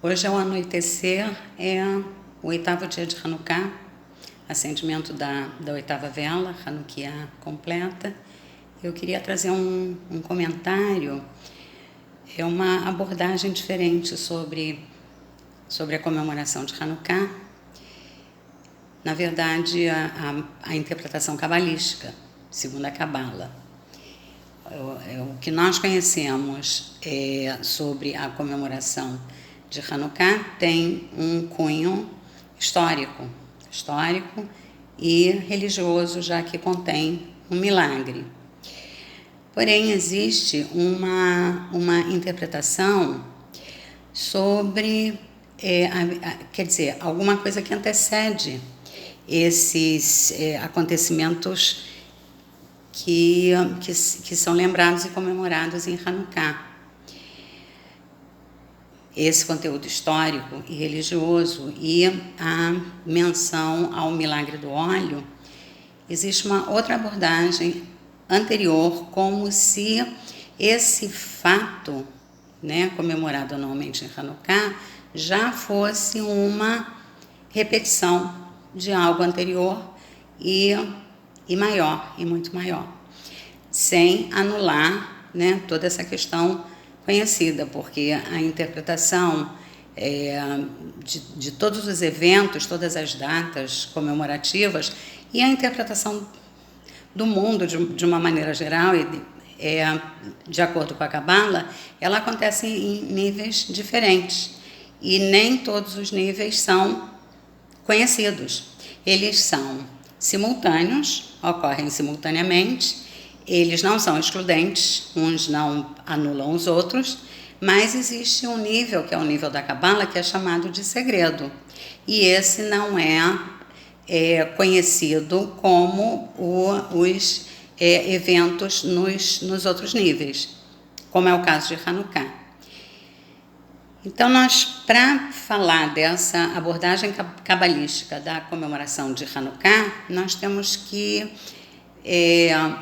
Hoje, ao anoitecer, é o 8º dia de Hanukkah, acendimento da 8ª vela, Hanukkah completa. Eu queria trazer um comentário, uma abordagem diferente sobre a comemoração de Hanukkah. Na verdade, a interpretação cabalística, segundo a Cabala. O que nós conhecemos sobre a comemoração de Hanukkah tem um cunho histórico e religioso, já que contém um milagre. Porém, existe uma interpretação sobre, alguma coisa que antecede esses acontecimentos que são lembrados e comemorados em Hanukkah. Esse conteúdo histórico e religioso e a menção ao milagre do óleo, existe uma outra abordagem anterior, como se esse fato, comemorado anualmente em Hanukkah, já fosse uma repetição de algo anterior e maior, e muito maior, sem anular toda essa questão conhecida, porque a interpretação de todos os eventos, todas as datas comemorativas e a interpretação do mundo de uma maneira geral, de acordo com a Cabala, ela acontece em níveis diferentes e nem todos os níveis são conhecidos. Eles são simultâneos, ocorrem simultaneamente, eles não são excludentes, uns não anulam os outros, mas existe um nível, que é o nível da Cabala, que é chamado de segredo. E esse não é conhecido como os eventos nos outros níveis, como é o caso de Hanukkah. Então, para falar dessa abordagem cabalística da comemoração de Hanukkah, nós temos que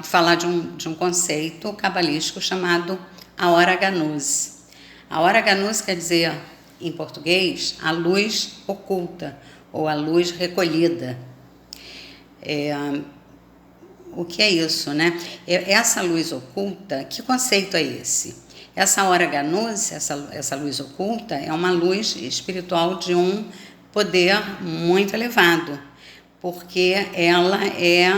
falar de um conceito cabalístico chamado a hora Ganuz. A hora Ganuz quer dizer, em português, a luz oculta ou a luz recolhida. O que é isso, Essa luz oculta, que conceito é esse? Essa hora Ganuz, essa luz oculta, é uma luz espiritual de um poder muito elevado, porque ela é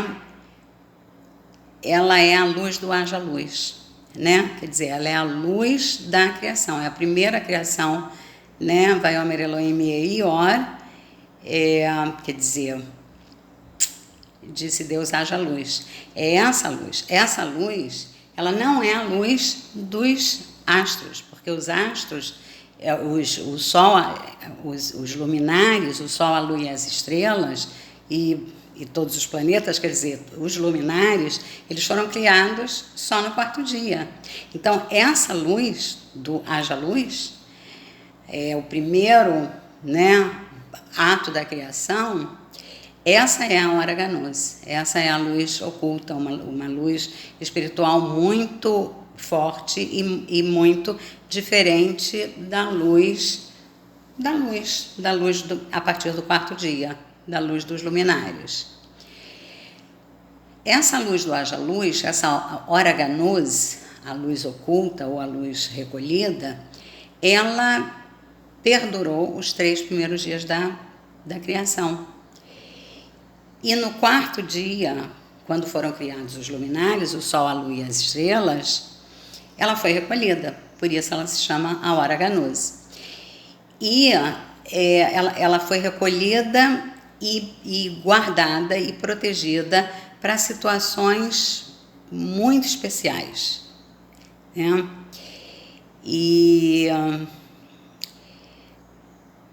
a luz do haja luz, Quer dizer, ela é a luz da criação, é a primeira criação, Vaiomer Elohim Eior, quer dizer, disse Deus, haja luz. É essa luz. Essa luz, ela não é a luz dos astros, porque os astros, o Sol, os luminares, o Sol, a Lua e as estrelas, e todos os planetas, quer dizer, os luminares, eles foram criados só no 4º dia. Então, essa luz do haja luz, o primeiro ato da criação. Essa é a hora Ganuz, essa é a luz oculta, uma luz espiritual muito forte e muito diferente da luz a partir do 4º dia, da luz dos luminares. Essa luz do haja luz, essa hora Ganuz, a luz oculta ou a luz recolhida, ela perdurou os 3 primeiros dias da criação. E no 4º dia, quando foram criados os luminares, o Sol, a Lua e as estrelas, ela foi recolhida, por isso ela se chama a hora Ganuz. E ela foi recolhida e guardada e protegida para situações muito especiais. E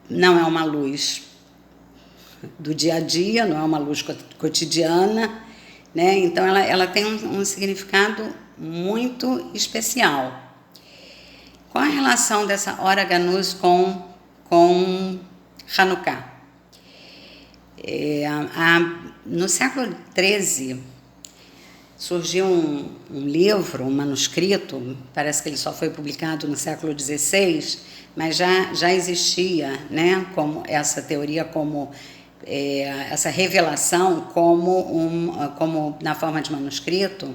não é uma luz do dia a dia, não é uma luz cotidiana, Então ela tem um significado muito especial. Qual a relação dessa hora Ganuz com Hanukkah? No século XIII, surgiu um livro, um manuscrito, parece que ele só foi publicado no século XVI, mas já existia, né, como essa teoria, como essa revelação, como na forma de manuscrito,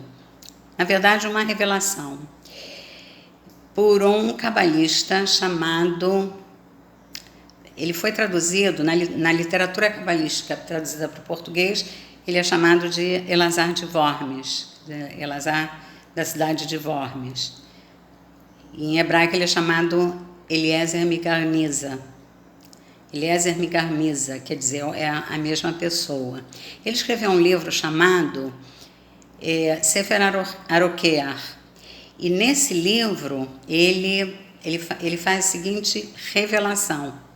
na verdade uma revelação, por um cabalista chamado... Ele foi traduzido, na literatura cabalística traduzida para o português, ele é chamado de Elazar de Worms, Elazar da cidade de Worms. Em hebraico ele é chamado Eliezer Migarmiza. Eliezer Migarmiza, quer dizer, é a mesma pessoa. Ele escreveu um livro chamado Sefer Arokeach. E nesse livro ele faz a seguinte revelação.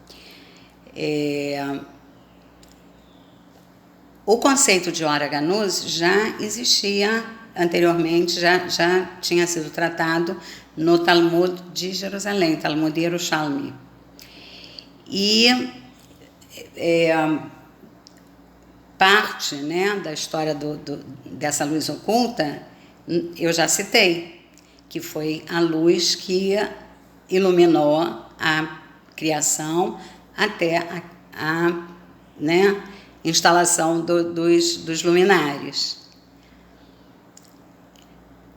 O conceito de Or Ganuz já existia anteriormente, já tinha sido tratado no Talmud de Jerusalém, Talmud Yerushalmi. E parte, né, da história dessa luz oculta, eu já citei, que foi a luz que iluminou a criação até a né, instalação dos luminares.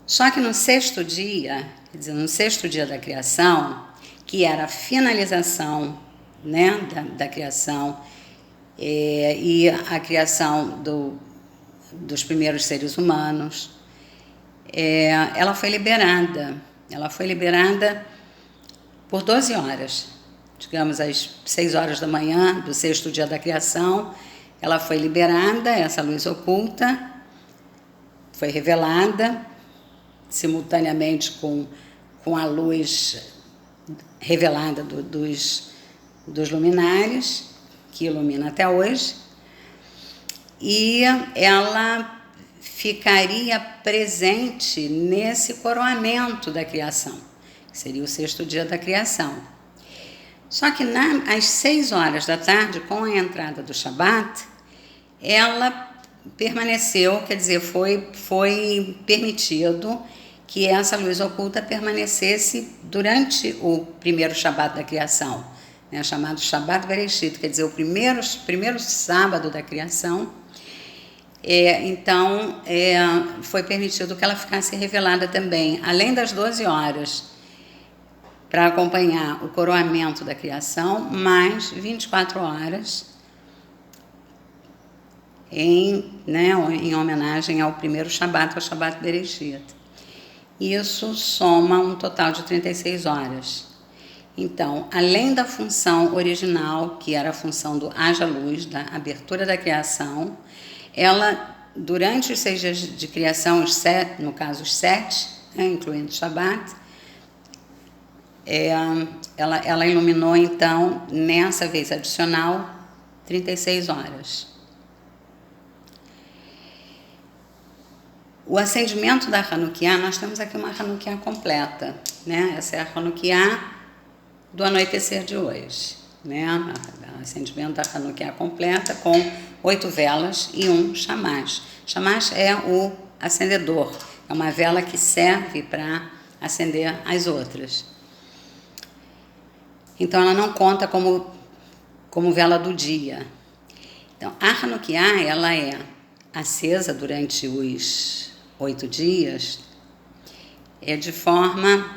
Só que no sexto dia, quer dizer, no sexto dia da criação, que era a finalização, né, da criação e a criação dos primeiros seres humanos, ela foi liberada. Ela foi liberada por 12 horas. Digamos, às 6 horas da manhã do sexto dia da criação, ela foi liberada, essa luz oculta, foi revelada, simultaneamente com a luz revelada dos luminares, que ilumina até hoje, e ela ficaria presente nesse coroamento da criação, que seria o sexto dia da criação. Só que às 6 horas da tarde, com a entrada do Shabat, ela permaneceu, quer dizer, foi permitido que essa luz oculta permanecesse durante o primeiro Shabat da criação, né, chamado Shabat Bereshit, quer dizer, o primeiro sábado da criação. Então, foi permitido que ela ficasse revelada também, além das 12 horas, para acompanhar o coroamento da criação, mais 24 horas em homenagem ao primeiro Shabat, ao Shabat Bereshit. Isso soma um total de 36 horas. Então, além da função original, que era a função do haja luz, da abertura da criação, ela, durante os 6 dias de criação, os 7, no caso os 7, né, incluindo o Shabat, ela iluminou, então, nessa vez adicional, 36 horas. O acendimento da Hanukkah, nós temos aqui uma Hanukkah completa, né? Essa é a Hanukkah do anoitecer de hoje, né? O acendimento da Hanukkah completa com 8 velas e um shamash. Shamash é o acendedor, é uma vela que serve para acender as outras. Então, ela não conta como vela do dia. Então, a Hanukkah, ela é acesa durante os 8 dias, de forma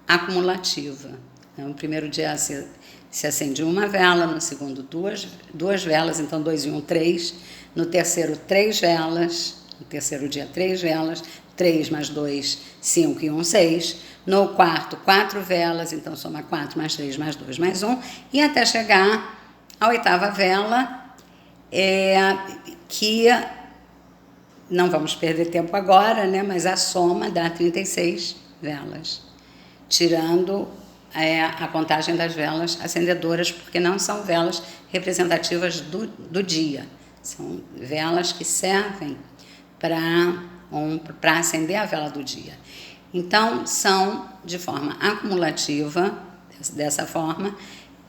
acumulativa. Então, no primeiro dia se acende uma vela, no segundo duas velas, então 2 e 1, 3. No terceiro, 3 velas. No terceiro dia, 3 velas. 3 mais 2, 5 e 1, 6. No quarto, 4 velas, então soma 4 mais 3 mais 2 mais 1. E até chegar à 8ª vela, que não vamos perder tempo agora, né? Mas a soma dá 36 velas, tirando a contagem das velas acendedoras, porque não são velas representativas do dia. São velas que servem para acender a vela do dia. Então, são de forma acumulativa, dessa forma,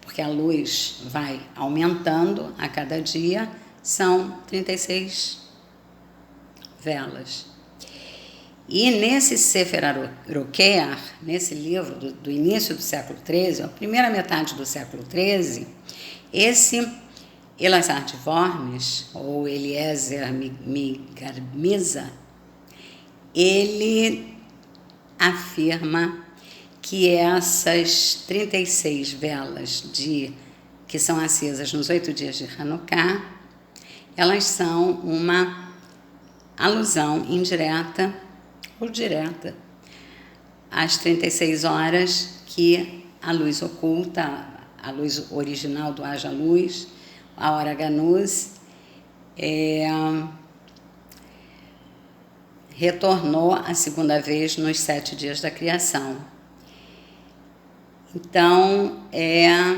porque a luz vai aumentando a cada dia, são 36 velas. E nesse Sefer HaRokeach, nesse livro do início do século XIII, a primeira metade do século XIII, esse Elazar de Worms, ou Eliezer Migarmiza, ele afirma que essas 36 velas que são acesas nos 8 dias de Hanukkah, elas são uma alusão indireta ou direta às 36 horas que a luz oculta, a luz original do Haja Luz, a hora Ganuz, retornou a segunda vez nos 7 dias da criação. Então, é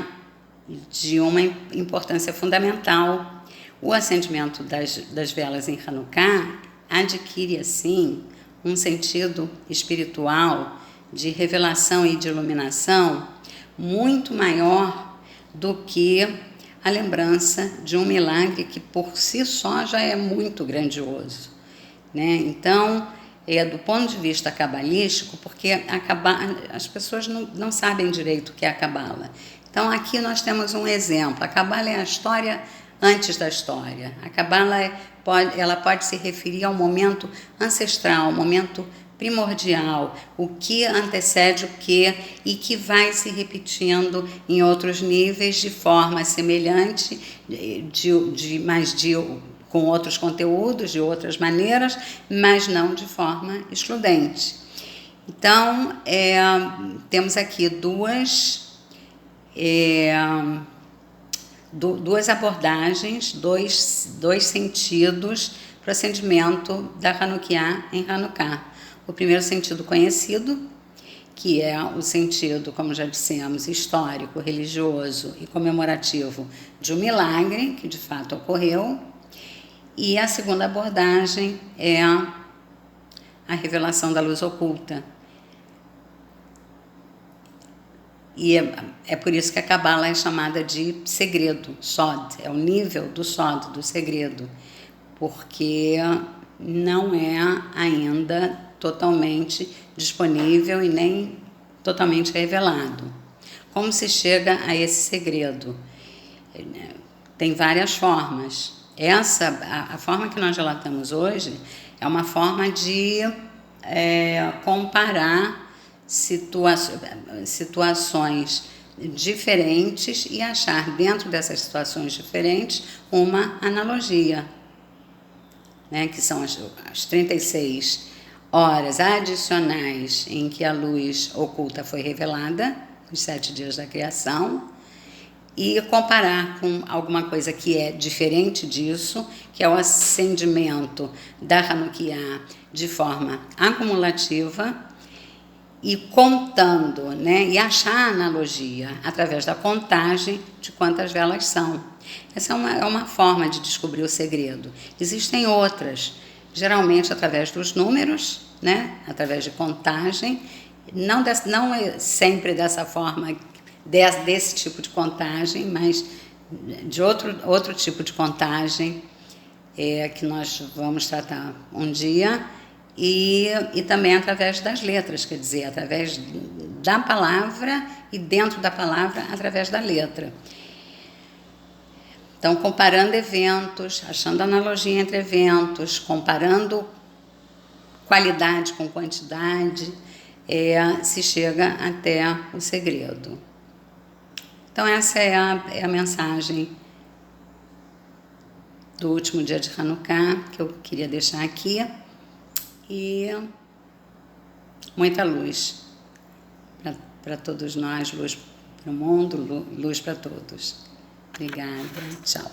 de uma importância fundamental. O acendimento das velas em Hanukkah adquire, assim, um sentido espiritual de revelação e de iluminação muito maior do que a lembrança de um milagre que por si só já é muito grandioso, né? Então, do ponto de vista cabalístico, porque as pessoas não sabem direito o que é a Cabala. Então, aqui nós temos um exemplo. A Cabala é a história antes da história. A Cabala ela pode se referir ao momento ancestral, ao momento primordial, o que antecede o que e que vai se repetindo em outros níveis de forma semelhante, com outros conteúdos, de outras maneiras, mas não de forma excludente. Então, temos aqui duas abordagens, dois sentidos para o acendimento da Hanukkah em Hanukkah. O primeiro sentido conhecido, que é o sentido, como já dissemos, histórico, religioso e comemorativo de um milagre que de fato ocorreu. E a segunda abordagem é a revelação da luz oculta. E é por isso que a Cabala é chamada de segredo, Sod, é o nível do Sod, do segredo, porque não é ainda totalmente disponível e nem totalmente revelado. Como se chega a esse segredo? Tem várias formas. A forma que nós relatamos hoje é uma forma de comparar situações diferentes e achar dentro dessas situações diferentes uma analogia, né, que são as 36 horas adicionais em que a luz oculta foi revelada, os 7 dias da criação, e comparar com alguma coisa que é diferente disso, que é o acendimento da Hanukkah de forma acumulativa, e contando, né, e achar a analogia através da contagem de quantas velas são. Essa é uma forma de descobrir o segredo. Existem outras, geralmente através dos números, né, através de contagem, não sempre dessa forma, desse tipo de contagem, mas de outro tipo de contagem que nós vamos tratar um dia, e também através das letras, quer dizer, através da palavra e dentro da palavra, através da letra. Então, comparando eventos, achando analogia entre eventos, comparando qualidade com quantidade, se chega até o segredo. Então, essa é a mensagem do último dia de Hanukkah que eu queria deixar aqui. E muita luz para todos nós, luz para o mundo, luz para todos. Obrigada, tchau.